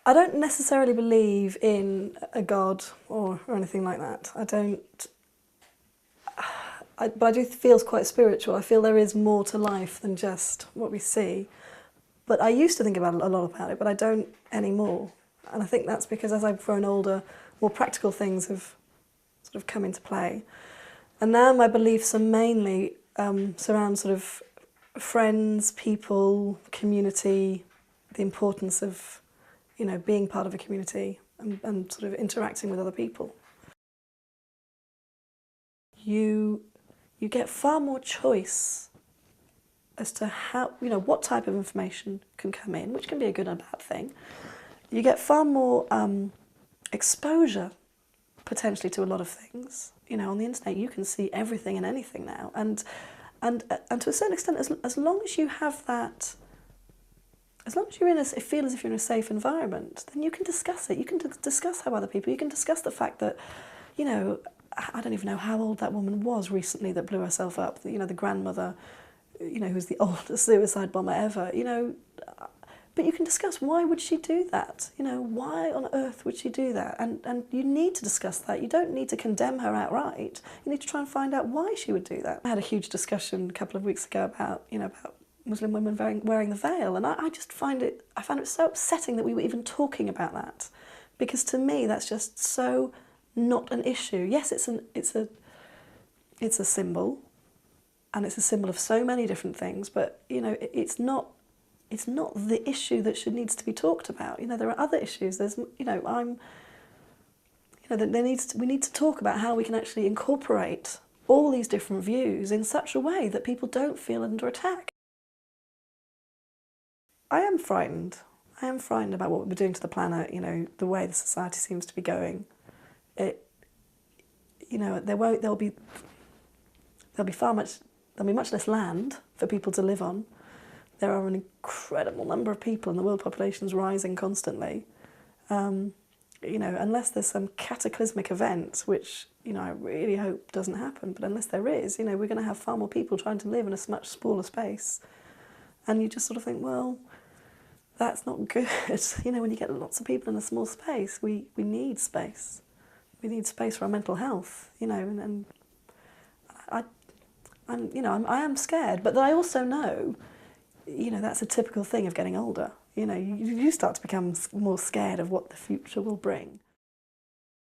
I don't necessarily believe in a God or anything like that. I don't, but I do feel quite spiritual. I feel there is more to life than just what we see. But I used to think about a lot about it, but I don't anymore. And I think that's because as I've grown older, more practical things have sort of come into play. And now my beliefs are mainly surround sort of friends, people, community, the importance of, you know, being part of a community and sort of interacting with other people. You get far more choice as to how, you know, what type of information can come in, which can be a good and a bad thing. You get far more exposure potentially to a lot of things. You know, on the internet you can see everything and anything now, and to a certain extent, as long as you have that, as long as you're feel as if you're in a safe environment, then you can discuss it. You can discuss how other people. You can discuss the fact that, you know, I don't even know how old that woman was recently that blew herself up. You know, the grandmother, you know, who's the oldest suicide bomber ever. You know, but you can discuss why would she do that? You know, why on earth would she do that? And you need to discuss that. You don't need to condemn her outright. You need to try and find out why she would do that. I had a huge discussion a couple of weeks ago about, you know, about Muslim women wearing the veil, and I just found it so upsetting that we were even talking about that, because to me that's just so not an issue. Yes, it's a symbol, and it's a symbol of so many different things, but you know, it's not the issue that needs to be talked about. You know, there are other issues. There's, you know, we need to talk about how we can actually incorporate all these different views in such a way that people don't feel under attack. I am frightened. I am frightened about what we're doing to the planet, you know, the way the society seems to be going. You know, there'll be much less land for people to live on. There are an incredible number of people and the world population is rising constantly. You know, unless there's some cataclysmic event, which, you know, I really hope doesn't happen, but unless there is, you know, we're going to have far more people trying to live in a much smaller space. And you just sort of think, well, that's not good. You know, when you get lots of people in a small space, we need space. We need space for our mental health, you know, and I am scared, but I also know, you know, that's a typical thing of getting older. You know, you start to become more scared of what the future will bring.